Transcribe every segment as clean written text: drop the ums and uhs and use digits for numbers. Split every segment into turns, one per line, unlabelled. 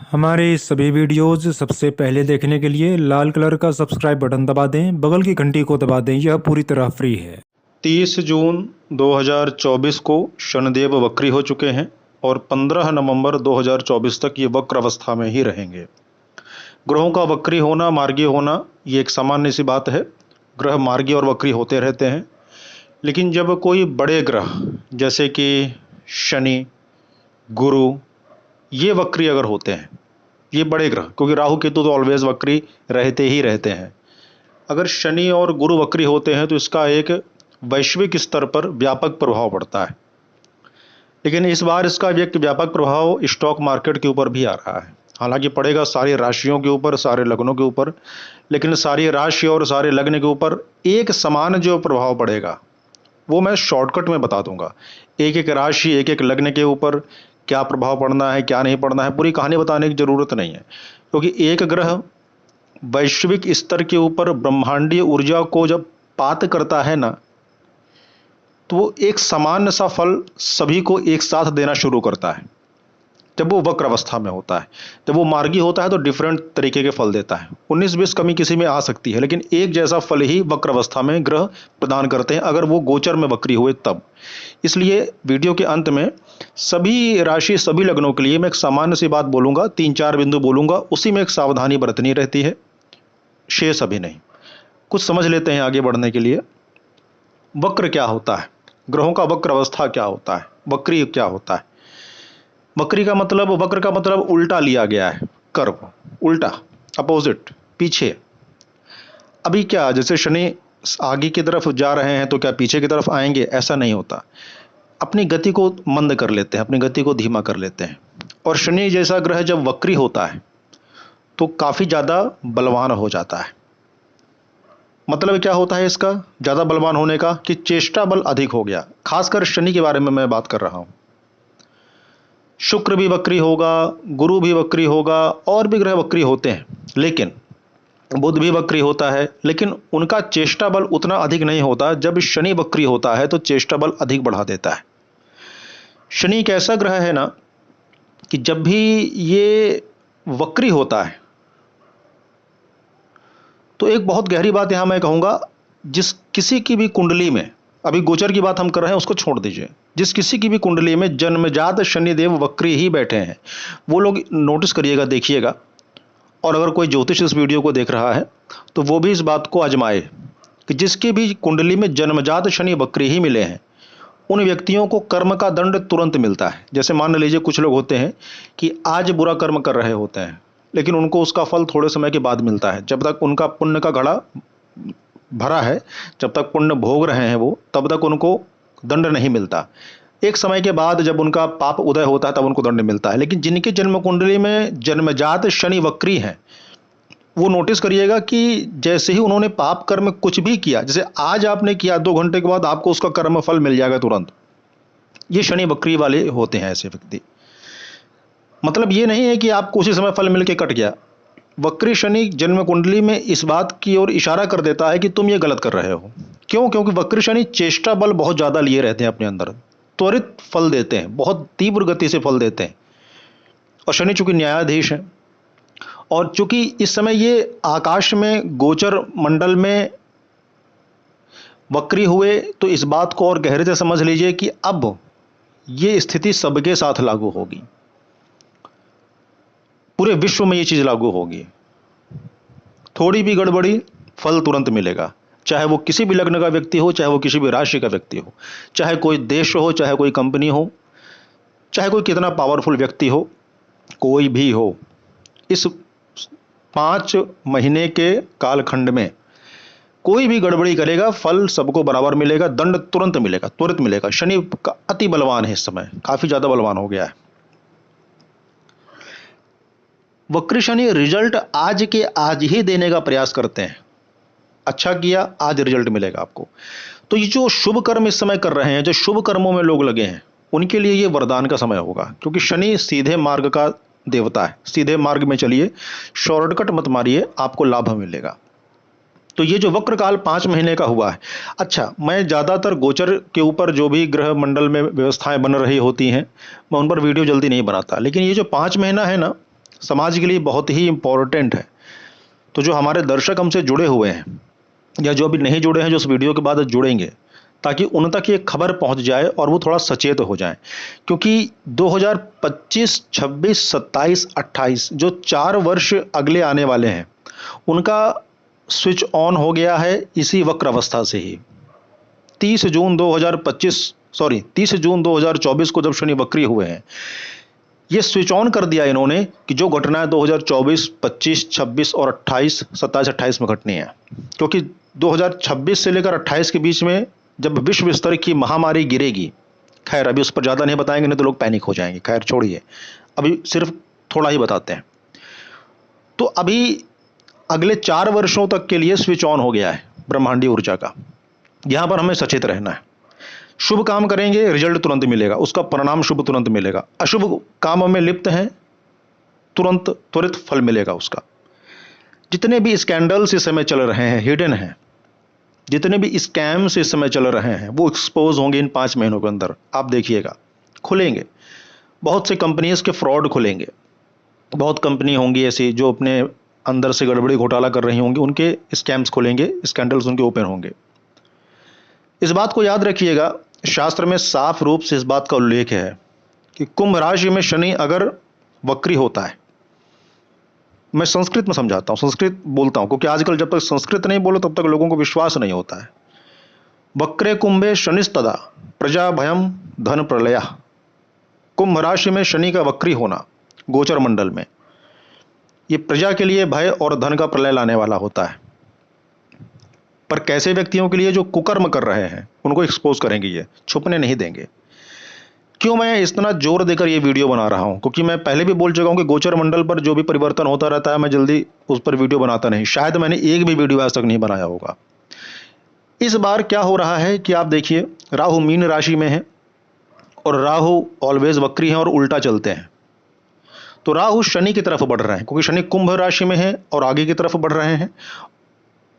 हमारे सभी वीडियोज़ सबसे पहले देखने के लिए लाल कलर का सब्सक्राइब बटन दबा दें, बगल की घंटी को दबा दें। यह पूरी तरह फ्री है।
30 जून 2024 को शनिदेव वक्री हो चुके हैं और 15 नवंबर 2024 तक ये वक्र अवस्था में ही रहेंगे। ग्रहों का वक्री होना, मार्गी होना, ये एक सामान्य सी बात है। ग्रह मार्गी और वक्री होते रहते हैं। लेकिन जब कोई बड़े ग्रह जैसे कि शनि, गुरु, ये वक्री अगर होते हैं, ये बड़े ग्रह, क्योंकि राहु केतु तो ऑलवेज वक्री रहते ही रहते हैं। अगर शनि और गुरु वक्री होते हैं तो इसका एक वैश्विक स्तर पर व्यापक प्रभाव पड़ता है। लेकिन इस बार इसका एक व्यापक प्रभाव स्टॉक मार्केट के ऊपर भी आ रहा है। हालांकि पड़ेगा सारी राशियों के ऊपर, सारे लग्नों के ऊपर, लेकिन सारी राशि और सारे लग्न के ऊपर एक समान जो प्रभाव पड़ेगा वो मैं शॉर्टकट में बता दूंगा। एक एक राशि, एक एक लग्न के ऊपर क्या प्रभाव पड़ना है, क्या नहीं पड़ना है, पूरी कहानी बताने की जरूरत नहीं है। क्योंकि एक ग्रह वैश्विक स्तर के ऊपर ब्रह्मांडीय ऊर्जा को जब पात करता है ना, तो वो एक सामान्य सा फल सभी को एक साथ देना शुरू करता है। जब वो वक्र अवस्था में होता है, जब वो मार्गी होता है तो डिफरेंट तरीके के फल देता है। 19-20 कमी किसी में आ सकती है, लेकिन एक जैसा फल ही वक्र अवस्था में ग्रह प्रदान करते हैं, अगर वो गोचर में वक्री हुए तब। इसलिए वीडियो के अंत में सभी राशि, सभी लग्नों के लिए मैं एक सामान्य सी बात बोलूंगा, 3-4 बिंदु बोलूंगा, उसी में एक सावधानी बरतनी रहती है, शेष अभी नहीं। कुछ समझ लेते हैं आगे बढ़ने के लिए। वक्र क्या होता है, ग्रहों का वक्र अवस्था क्या होता है, वक्री क्या होता है। वक्र का मतलब उल्टा लिया गया है, कर्व, उल्टा, अपोजिट, पीछे। अभी क्या, जैसे शनि आगे की तरफ जा रहे हैं तो क्या पीछे की तरफ आएंगे? ऐसा नहीं होता। अपनी गति को मंद कर लेते हैं, अपनी गति को धीमा कर लेते हैं। और शनि जैसा ग्रह जब वक्री होता है तो काफी ज्यादा बलवान हो जाता है। मतलब क्या होता है इसका, ज्यादा बलवान होने का, कि चेष्टा बल अधिक हो गया। खासकर शनि के बारे में मैं बात कर रहा हूं। शुक्र भी वक्री होगा, गुरु भी वक्री होगा, और भी ग्रह वक्री होते हैं, लेकिन बुध भी वक्री होता है, लेकिन उनका चेष्टा बल उतना अधिक नहीं होता। जब शनि वक्री होता है तो चेष्टा बल अधिक बढ़ा देता है। शनि एक ऐसा ग्रह है ना कि जब भी ये वक्री होता है तो एक बहुत गहरी बात यहां मैं कहूंगा, जिस किसी की भी कुंडली में, अभी गोचर की बात हम कर रहे हैं उसको छोड़ दीजिए, जिस किसी की भी कुंडली में जन्मजात शनिदेव वक्री ही बैठे हैं, वो लोग नोटिस करिएगा, देखिएगा। और अगर कोई ज्योतिष इस वीडियो को देख रहा है तो वो भी इस बात को आजमाए कि जिसकी भी कुंडली में जन्मजात शनि वक्री ही मिले हैं, उन व्यक्तियों को कर्म का दंड तुरंत मिलता है। जैसे मान लीजिए कुछ लोग होते हैं कि आज बुरा कर्म कर रहे होते हैं, लेकिन उनको उसका फल थोड़े समय के बाद मिलता है। जब तक उनका पुण्य का घड़ा भरा है, जब तक पुण्य भोग रहे हैं वो, तब तक उनको दंड नहीं मिलता। एक समय के बाद जब उनका पाप उदय होता है तब उनको दंड मिलता है। लेकिन जिनकी जन्म कुंडली में जन्मजात शनि वक्री हैं, वो नोटिस करिएगा कि जैसे ही उन्होंने पाप कर्म कुछ भी किया, जैसे आज आपने किया, 2 घंटे के बाद आपको उसका कर्म फल मिल जाएगा तुरंत। ये शनि वक्री वाले होते हैं ऐसे व्यक्ति। मतलब ये नहीं है कि आपको उसी समय फल मिलके कट गया। वक्री शनि जन्म कुंडली में इस बात की ओर इशारा कर देता है कि तुम ये गलत कर रहे हो। क्यों? क्योंकि वक्री शनि चेष्टा बल बहुत ज्यादा लिए रहते हैं अपने अंदर, त्वरित फल देते हैं, बहुत तीव्र गति से फल देते हैं। और शनि चूंकि न्यायाधीश है, और चूंकि इस समय ये आकाश में गोचर मंडल में वक्री हुए, तो इस बात को और गहरे से समझ लीजिए कि अब ये स्थिति सबके साथ लागू होगी, पूरे विश्व में ये चीज लागू होगी। थोड़ी भी गड़बड़ी, फल तुरंत मिलेगा। चाहे वो किसी भी लग्न का व्यक्ति हो, चाहे वो किसी भी राशि का व्यक्ति हो, चाहे कोई देश हो, चाहे कोई कंपनी हो, चाहे कोई कितना पावरफुल व्यक्ति हो, कोई भी हो, इस 5 महीने के कालखंड में कोई भी गड़बड़ी करेगा, फल सबको बराबर मिलेगा, दंड तुरंत मिलेगा, त्वरित मिलेगा। शनि का अति बलवान है, इस समय काफी ज्यादा बलवान हो गया है। वक्री शनि रिजल्ट आज के आज ही देने का प्रयास करते हैं। अच्छा किया, आज रिजल्ट मिलेगा आपको। तो ये जो शुभ कर्म इस समय कर रहे हैं, जो शुभ कर्मों में लोग लगे हैं, उनके लिए ये वरदान का समय होगा। क्योंकि शनि सीधे मार्ग का देवता है। सीधे मार्ग में चलिए, शॉर्टकट मत मारिए, आपको लाभ मिलेगा। तो ये जो वक्र काल 5 महीने का हुआ है, अच्छा, मैं ज्यादातर गोचर के ऊपर जो भी ग्रह मंडल में व्यवस्थाएं बन रही होती हैं, मैं उन पर वीडियो जल्दी नहीं बनाता। लेकिन ये जो 5 महीना है ना, समाज के लिए बहुत ही इम्पोर्टेंट है। तो जो हमारे दर्शक हमसे जुड़े हुए हैं या जो अभी नहीं जुड़े हैं, जो इस वीडियो के बाद जुड़ेंगे, ताकि उन तक ये खबर पहुंच जाए और वो थोड़ा सचेत हो जाएं, क्योंकि 2025, 26, 27, 28 जो 4 वर्ष अगले आने वाले हैं, उनका स्विच ऑन हो गया है इसी वक्र अवस्था से ही। 30 जून 2024 को जब शनि वक्री हुए हैं, ये स्विच ऑन कर दिया इन्होंने कि जो घटनाएं 2024, 25, 26 और 28, 27, 28 में घटनी है। क्योंकि 2026 से लेकर 28 के बीच में जब विश्व स्तर की महामारी गिरेगी, खैर अभी उस पर ज़्यादा नहीं बताएंगे, नहीं तो लोग पैनिक हो जाएंगे, खैर छोड़िए, अभी सिर्फ थोड़ा ही बताते हैं। तो अभी अगले 4 वर्षों तक के लिए स्विच ऑन हो गया है ब्रह्मांडीय ऊर्जा का। यहाँ पर हमें सचेत रहना है। शुभ काम करेंगे, रिजल्ट तुरंत मिलेगा, उसका परिणाम शुभ तुरंत मिलेगा। अशुभ काम में लिप्त हैं, तुरंत त्वरित फल मिलेगा उसका। जितने भी स्कैंडल्स इस समय चल रहे हैं, हिडन हैं, जितने भी स्कैम्स इस समय चल रहे हैं, वो एक्सपोज होंगे इन 5 महीनों के अंदर। आप देखिएगा, खुलेंगे। बहुत से कंपनीज के फ्रॉड खुलेंगे, बहुत कंपनी होंगी ऐसी जो अपने अंदर से गड़बड़ी घोटाला कर रही होंगी, उनके स्कैम्स खुलेंगे, स्कैंडल्स उनके ओपन होंगे। इस बात को याद रखिएगा, शास्त्र में साफ रूप से इस बात का उल्लेख है कि कुंभ राशि में शनि अगर वक्री होता है, मैं संस्कृत में समझाता हूँ, संस्कृत बोलता हूँ, क्योंकि आजकल जब तक संस्कृत नहीं बोलो तब तक लोगों को विश्वास नहीं होता है। वक्रे कुंभे शनिस्तदा प्रजा भयम धन प्रलय। कुंभ राशि में शनि का वक्री होना गोचर मंडल में, ये प्रजा के लिए भय और धन का प्रलय लाने वाला होता है। पर कैसे व्यक्तियों के लिए? जो कुकर्म कर रहे हैं उनको एक्सपोज करेंगे, ये छुपने नहीं देंगे। क्यों मैं इतना जोर देकर ये वीडियो बना रहा हूं? क्योंकि मैं पहले भी बोल चुका हूं कि गोचर मंडल पर जो भी परिवर्तन होता रहता है, मैं जल्दी उस पर वीडियो बनाता नहीं। शायद मैंने एक भी वीडियो आज तक नहीं बनाया होगा। इस बार क्या हो रहा है कि आप देखिए, राहु मीन राशि में है और राहु ऑलवेज वक्री हैं और उल्टा चलते हैं। तो राहु शनि की तरफ बढ़ रहे हैं, क्योंकि शनि कुंभ राशि में है और आगे की तरफ बढ़ रहे हैं।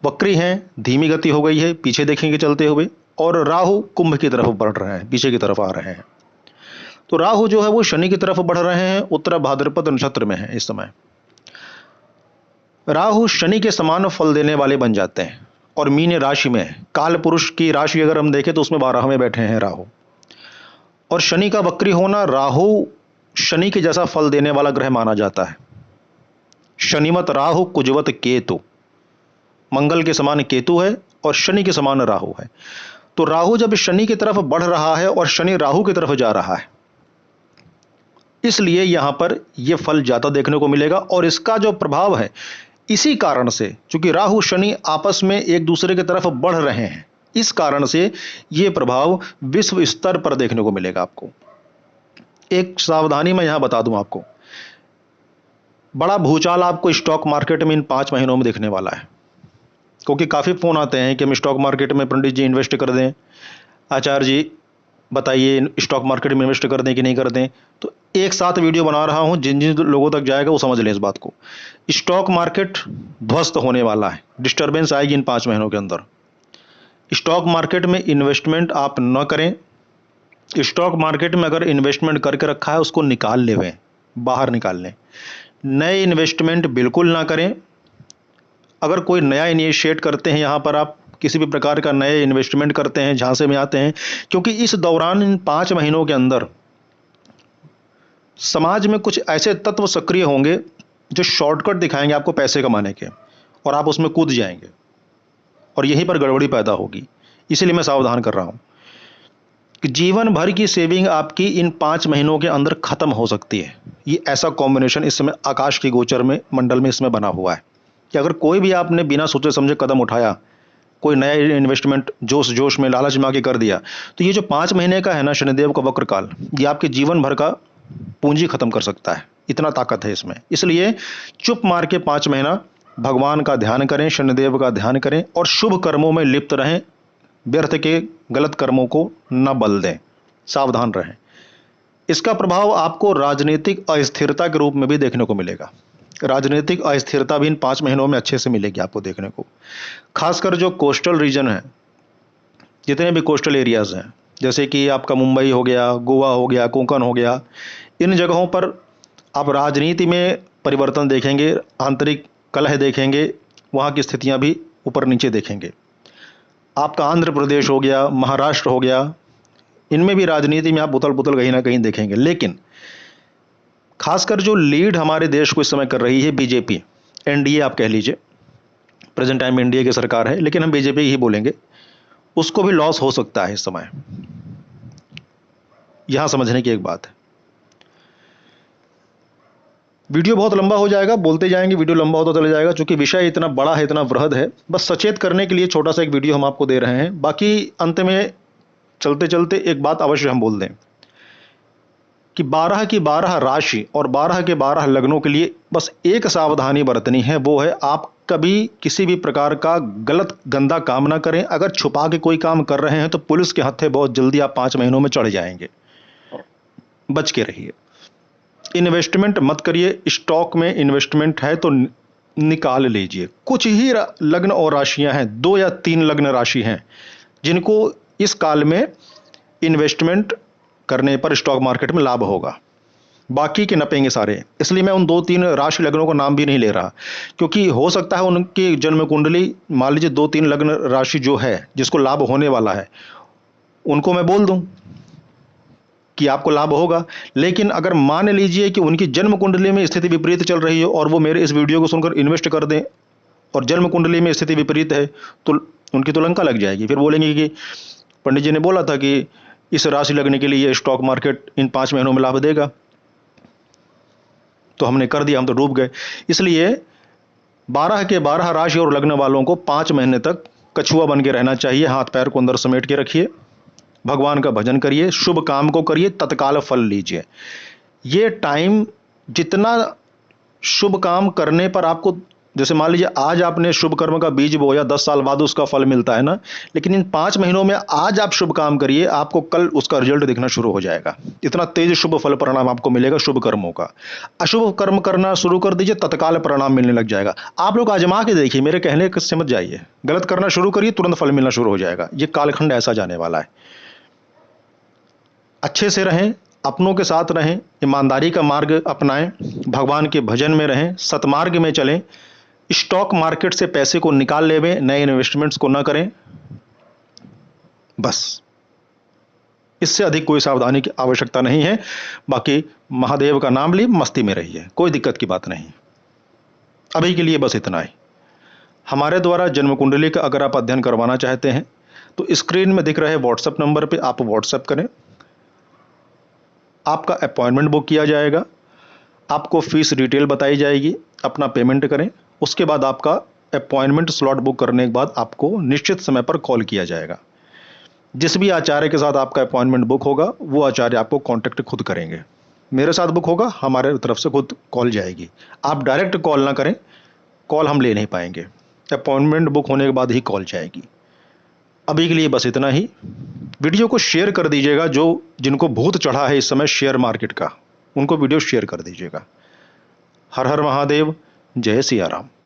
वक्री हैं, धीमी गति हो गई है, पीछे देखेंगे चलते हुए, और राहु कुंभ की तरफ बढ़ रहे हैं, पीछे की तरफ आ रहे हैं। तो राहु जो है वो शनि की तरफ बढ़ रहे हैं, उत्तर भाद्रपद नक्षत्र में है इस समय। राहु शनि के समान फल देने वाले बन जाते हैं और मीन राशि में, काल पुरुष की राशि अगर हम देखें तो उसमें 12 में बैठे हैं राहु। और शनि का वक्री होना, राहु शनि के जैसा फल देने वाला ग्रह माना जाता है। शनिमत राहु कुजवत केतु, मंगल के समान केतु है और शनि के समान राहु है। तो राहु जब शनि की तरफ बढ़ रहा है और शनि राहु की तरफ जा रहा है, इसलिए यहां पर यह फल ज्यादा देखने को मिलेगा। और इसका जो प्रभाव है, इसी कारण से, चूंकि राहु शनि आपस में एक दूसरे की तरफ बढ़ रहे हैं, इस कारण से यह प्रभाव विश्व स्तर पर देखने को मिलेगा आपको। एक सावधानी मैं यहां बता दूं आपको, बड़ा भूचाल आपको स्टॉक मार्केट में इन 5 महीनों में देखने वाला है। क्योंकि काफ़ी फ़ोन आते हैं कि हम स्टॉक मार्केट में पंडित जी इन्वेस्ट कर दें, आचार्य जी बताइए स्टॉक मार्केट में इन्वेस्ट कर दें कि नहीं कर दें। तो एक साथ वीडियो बना रहा हूं, जिन जिन लोगों तक जाएगा वो समझ लें इस बात को। स्टॉक मार्केट ध्वस्त होने वाला है, डिस्टर्बेंस आएगी इन 5 महीनों के अंदर। स्टॉक मार्केट में इन्वेस्टमेंट आप न करें। स्टॉक मार्केट में अगर इन्वेस्टमेंट करके रखा है उसको निकाल लें, बाहर निकाल लें। नए इन्वेस्टमेंट बिल्कुल ना करें। अगर कोई नया इनिशिएट करते हैं, यहाँ पर आप किसी भी प्रकार का नए इन्वेस्टमेंट करते हैं, झांसे में आते हैं, क्योंकि इस दौरान इन 5 महीनों के अंदर समाज में कुछ ऐसे तत्व सक्रिय होंगे जो शॉर्टकट दिखाएंगे आपको पैसे कमाने के, और आप उसमें कूद जाएंगे और यहीं पर गड़बड़ी पैदा होगी। इसीलिए मैं सावधान कर रहा हूं कि जीवन भर की सेविंग आपकी इन 5 महीनों के अंदर खत्म हो सकती है। ये ऐसा कॉम्बिनेशन इस समय आकाश की गोचर में मंडल में इसमें बना हुआ है कि अगर कोई भी आपने बिना सोचे समझे कदम उठाया, कोई नया इन्वेस्टमेंट जोश जोश में लालच में आके कर दिया, तो ये जो 5 महीने का है ना शनिदेव का वक्र काल, ये आपके जीवन भर का पूंजी खत्म कर सकता है। इतना ताकत है इसमें। इसलिए चुप मार के 5 महीना भगवान का ध्यान करें, शनिदेव का ध्यान करें और शुभ कर्मों में लिप्त रहें। व्यर्थ के गलत कर्मों को न बल दें, सावधान रहें। इसका प्रभाव आपको राजनीतिक अस्थिरता के रूप में भी देखने को मिलेगा। राजनीतिक अस्थिरता भी इन 5 महीनों में अच्छे से मिलेगी आपको देखने को। खासकर जो कोस्टल रीजन है, जितने भी कोस्टल एरियाज हैं, जैसे कि आपका मुंबई हो गया, गोवा हो गया, कोंकण हो गया, इन जगहों पर आप राजनीति में परिवर्तन देखेंगे, आंतरिक कलह देखेंगे, वहाँ की स्थितियाँ भी ऊपर नीचे देखेंगे। आपका आंध्र प्रदेश हो गया, महाराष्ट्र हो गया, इनमें भी राजनीति में आप उथल पुथल कहीं ना कहीं देखेंगे। लेकिन खासकर जो लीड हमारे देश को इस समय कर रही है बीजेपी, एनडीए आप कह लीजिए, प्रेजेंट टाइम में एनडीए की सरकार है, लेकिन हम बीजेपी ही बोलेंगे, उसको भी लॉस हो सकता है इस समय। यहां समझने की एक बात है। वीडियो बहुत लंबा हो जाएगा, बोलते जाएंगे, वीडियो लंबा होता चला जाएगा, क्योंकि विषय इतना बड़ा है, इतना वृहद है। बस सचेत करने के लिए छोटा सा एक वीडियो हम आपको दे रहे हैं। बाकी अंत में चलते चलते एक बात अवश्य हम बोल दें कि 12 की 12 राशि और 12 के 12 लग्नों के लिए बस एक सावधानी बरतनी है, वो है आप कभी किसी भी प्रकार का गलत गंदा काम ना करें। अगर छुपा के कोई काम कर रहे हैं तो पुलिस के हत्थे बहुत जल्दी आप 5 महीनों में चढ़ जाएंगे। बच के रहिए। इन्वेस्टमेंट मत करिए। स्टॉक में इन्वेस्टमेंट है तो निकाल लीजिए। कुछ ही लग्न और राशियां हैं, 2 या 3 लग्न राशि हैं जिनको इस काल में इन्वेस्टमेंट करने पर स्टॉक मार्केट में लाभ होगा, बाकी के नपेंगे सारे। इसलिए मैं उन 2-3 राशि लग्नों का नाम भी नहीं ले रहा, क्योंकि हो सकता है उनकी जन्म कुंडली, मान लीजिए 2-3 लग्न राशि जो है जिसको लाभ होने वाला है, उनको मैं बोल दूं कि आपको लाभ होगा। लेकिन अगर मान लीजिए कि उनकी जन्म कुंडली में स्थिति विपरीत चल रही है और वो मेरे इस वीडियो को सुनकर इन्वेस्ट कर दें और जन्म कुंडली में स्थिति विपरीत है, तो उनकी तो लंका लग जाएगी। फिर बोलेंगे कि पंडित जी ने बोला था कि इस राशि लगने के लिए ये स्टॉक मार्केट इन 5 महीनों में लाभ देगा, तो हमने कर दिया, हम तो डूब गए। इसलिए 12 के 12 राशि और लग्न वालों को 5 महीने तक कछुआ बन के रहना चाहिए। हाथ पैर को अंदर समेट के रखिए, भगवान का भजन करिए, शुभ काम को करिए, तत्काल फल लीजिए। ये टाइम जितना शुभ काम करने पर आपको, जैसे मान लीजिए आज आपने शुभ कर्म का बीज बोया, 10 साल बाद उसका फल मिलता है ना, लेकिन इन 5 महीनों में आज आप शुभ काम करिए, आपको कल उसका रिजल्ट दिखना शुरू हो जाएगा। इतना तेज शुभ फल परिणाम आपको मिलेगा शुभ कर्मों का। अशुभ कर्म करना शुरू कर दीजिए, तत्काल परिणाम मिलने लग जाएगा। आप लोग आजमा के देखिए, मेरे कहने से मत जाइए। गलत करना शुरू करिए, तुरंत फल मिलना शुरू हो जाएगा। ये कालखंड ऐसा जाने वाला है। अच्छे से रहें, अपनों के साथ रहें, ईमानदारी का मार्ग अपनाएं, भगवान के भजन में रहें, सतमार्ग में चलें। स्टॉक मार्केट से पैसे को निकाल लेवें, नए इन्वेस्टमेंट्स को ना करें। बस इससे अधिक कोई सावधानी की आवश्यकता नहीं है। बाकी महादेव का नाम लिए मस्ती में रहिए, कोई दिक्कत की बात नहीं। अभी के लिए बस इतना ही। हमारे द्वारा जन्म कुंडली का अगर आप अध्ययन करवाना चाहते हैं तो स्क्रीन में दिख रहे व्हाट्सएप नंबर पे आप व्हाट्सएप करें, आपका अपॉइंटमेंट बुक किया जाएगा, आपको फीस डिटेल बताई जाएगी, अपना पेमेंट करें। उसके बाद आपका अपॉइंटमेंट स्लॉट बुक करने के बाद आपको निश्चित समय पर कॉल किया जाएगा। जिस भी आचार्य के साथ आपका अपॉइंटमेंट बुक होगा वो आचार्य आपको कांटेक्ट खुद करेंगे। मेरे साथ बुक होगा, हमारे तरफ से खुद कॉल जाएगी। आप डायरेक्ट कॉल ना करें, कॉल हम ले नहीं पाएंगे। अपॉइंटमेंट बुक होने के बाद ही कॉल जाएगी। अभी के लिए बस इतना ही। वीडियो को शेयर कर दीजिएगा, जो जिनको भूत चढ़ा है इस समय शेयर मार्केट का, उनको वीडियो शेयर कर दीजिएगा। हर हर महादेव, जय सिया राम।